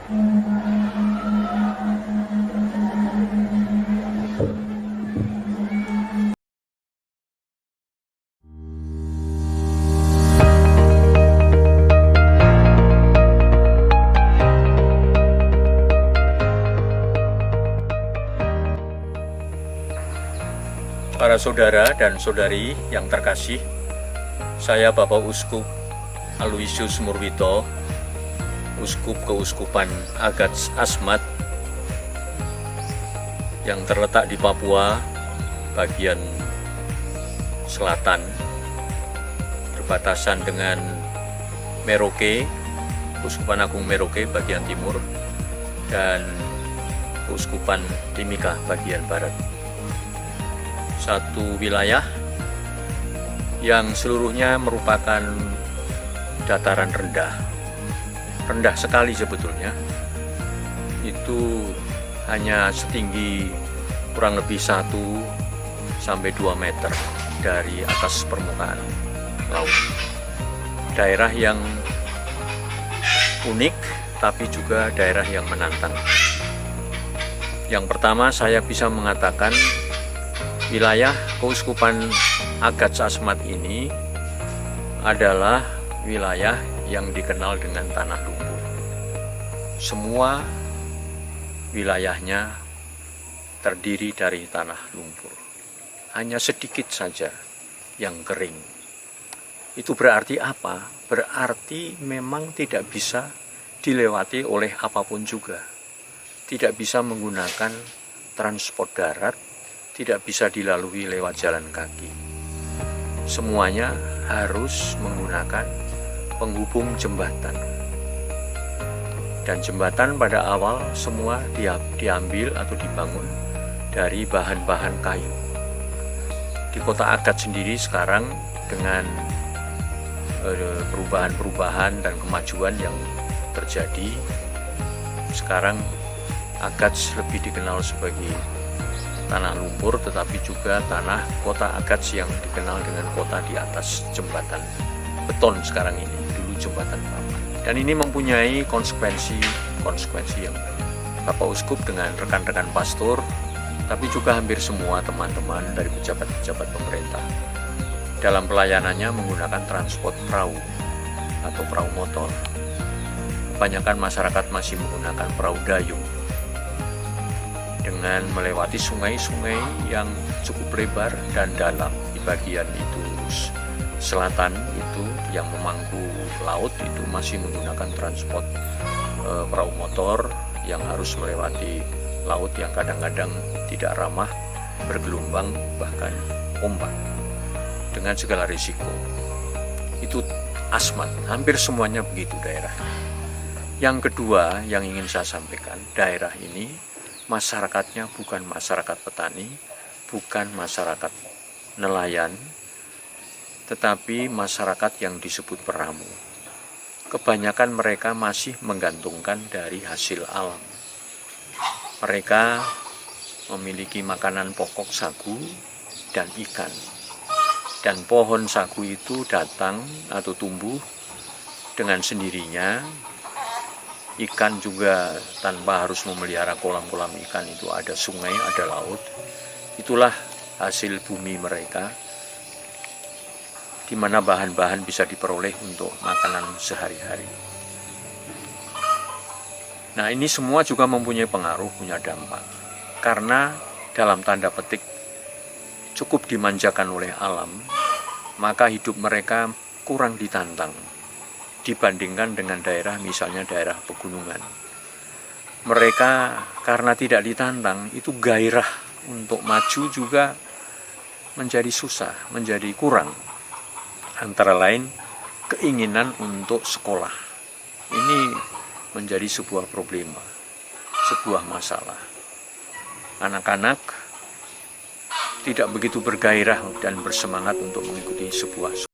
Para saudara dan saudari yang terkasih, saya Bapak Uskup Aloysius Murwito, Uskup Keuskupan Agats Asmat yang terletak di Papua bagian selatan, berbatasan dengan Merauke, Keuskupan Agung Merauke bagian timur, dan Keuskupan Timika bagian barat. Satu wilayah yang seluruhnya merupakan dataran rendah sekali sebetulnya. Itu hanya setinggi kurang lebih 1 sampai 2 meter dari atas permukaan laut. Daerah yang unik tapi juga daerah yang menantang. Yang pertama, saya bisa mengatakan wilayah Keuskupan Agats Asmat ini adalah wilayah yang dikenal dengan tanah lumpur. Semua wilayahnya terdiri dari tanah lumpur. Hanya sedikit saja yang kering. Itu berarti apa? Berarti memang tidak bisa dilewati oleh apapun juga. Tidak bisa menggunakan transport darat, tidak bisa dilalui lewat jalan kaki. Semuanya harus menggunakan penghubung jembatan. Dan jembatan pada awal semua diambil atau dibangun dari bahan-bahan kayu. Di kota Agats sendiri sekarang dengan perubahan-perubahan dan kemajuan yang terjadi, sekarang Agats lebih dikenal sebagai tanah lumpur, tetapi juga tanah kota Agats yang dikenal dengan kota di atas jembatan beton sekarang ini, dulu jembatan papan. Dan ini mempunyai konsekuensi yang banyak. Bapak Uskup dengan rekan-rekan pastor, tapi juga hampir semua teman-teman dari pejabat-pejabat pemerintah, dalam pelayanannya menggunakan transport perahu atau perahu motor. Kebanyakan masyarakat masih menggunakan perahu dayung dengan melewati sungai-sungai yang cukup lebar dan dalam. Di bagian itu selatan itu yang memangku laut itu masih menggunakan transport perahu motor yang harus melewati laut yang kadang-kadang tidak ramah, bergelombang, bahkan ombak dengan segala risiko. Itu Asmat, hampir semuanya begitu daerahnya. Yang kedua yang ingin saya sampaikan, daerah ini masyarakatnya bukan masyarakat petani, bukan masyarakat nelayan, tetapi masyarakat yang disebut peramu. Kebanyakan mereka masih menggantungkan dari hasil alam. Mereka memiliki makanan pokok sagu dan ikan. Dan pohon sagu itu datang atau tumbuh dengan sendirinya. Ikan juga tanpa harus memelihara kolam-kolam ikan, itu ada sungai, ada laut. Itulah hasil bumi mereka, di mana bahan-bahan bisa diperoleh untuk makanan sehari-hari. Nah, ini semua juga mempunyai pengaruh, punya dampak. Karena dalam tanda petik cukup dimanjakan oleh alam, maka hidup mereka kurang ditantang dibandingkan dengan daerah, misalnya daerah pegunungan. Mereka karena tidak ditantang, itu gairah untuk maju juga menjadi susah, menjadi kurang. Antara lain keinginan untuk sekolah. Ini menjadi sebuah problema, sebuah masalah. Anak-anak tidak begitu bergairah dan bersemangat untuk mengikuti sebuah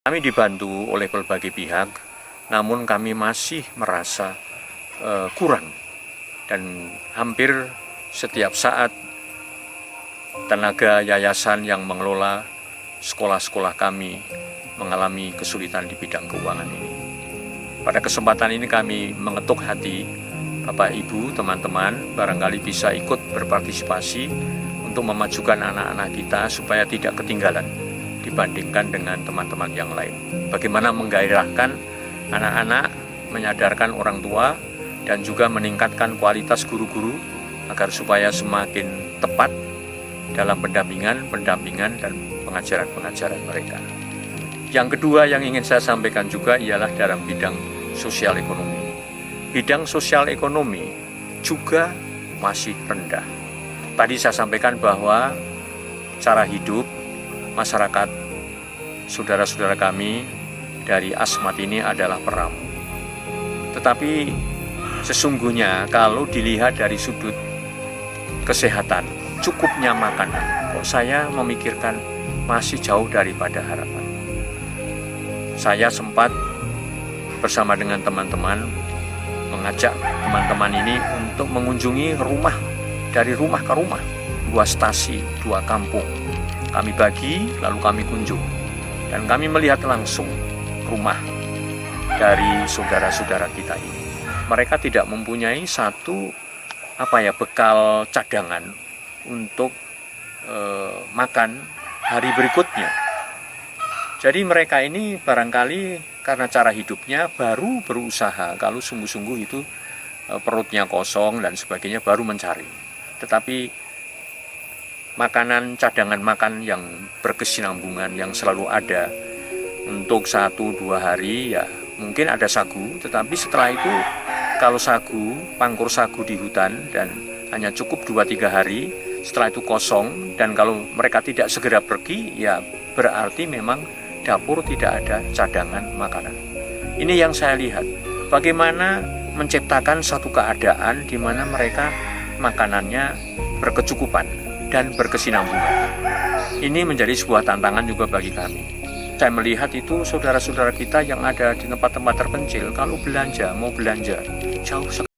Kami dibantu oleh berbagai pihak, namun kami masih merasa kurang, dan hampir setiap saat tenaga yayasan yang mengelola sekolah-sekolah kami mengalami kesulitan di bidang keuangan ini. Pada kesempatan ini kami mengetuk hati Bapak Ibu, teman-teman, barangkali bisa ikut berpartisipasi untuk memajukan anak-anak kita supaya tidak ketinggalan dibandingkan dengan teman-teman yang lain. Bagaimana menggairahkan anak-anak, menyadarkan orang tua, dan juga meningkatkan kualitas guru-guru agar supaya semakin tepat dalam pendampingan dan pengajaran-pengajaran mereka. Yang kedua yang ingin saya sampaikan juga ialah dalam bidang sosial ekonomi. Bidang sosial ekonomi juga masih rendah. Tadi saya sampaikan bahwa cara hidup masyarakat saudara-saudara kami dari Asmat ini adalah peramu. Tetapi sesungguhnya kalau dilihat dari sudut kesehatan, cukupnya makanan, kok saya memikirkan masih jauh daripada harapan. Saya sempat bersama dengan teman-teman mengajak teman-teman ini untuk mengunjungi rumah, dari rumah ke rumah, 2 stasi, 2 kampung. Kami bagi, lalu kami kunjung, dan kami melihat langsung rumah dari saudara-saudara kita ini. Mereka tidak mempunyai satu bekal cadangan untuk makan hari berikutnya. Jadi mereka ini barangkali karena cara hidupnya baru berusaha, kalau sungguh-sungguh itu perutnya kosong dan sebagainya, baru mencari. Tetapi makanan, cadangan makan yang berkesinambungan yang selalu ada untuk 1-2 hari, ya mungkin ada sagu, tetapi setelah itu kalau sagu, pangkur sagu di hutan dan hanya cukup 2-3 hari, setelah itu kosong, dan kalau mereka tidak segera pergi, ya berarti memang dapur tidak ada cadangan makanan. Ini yang saya lihat, bagaimana menciptakan satu keadaan di mana mereka makanannya berkecukupan dan berkesinambungan. Ini menjadi sebuah tantangan juga bagi kami. Saya melihat itu saudara-saudara kita yang ada di tempat-tempat terpencil, kalau belanja, mau belanja, jauh sekali.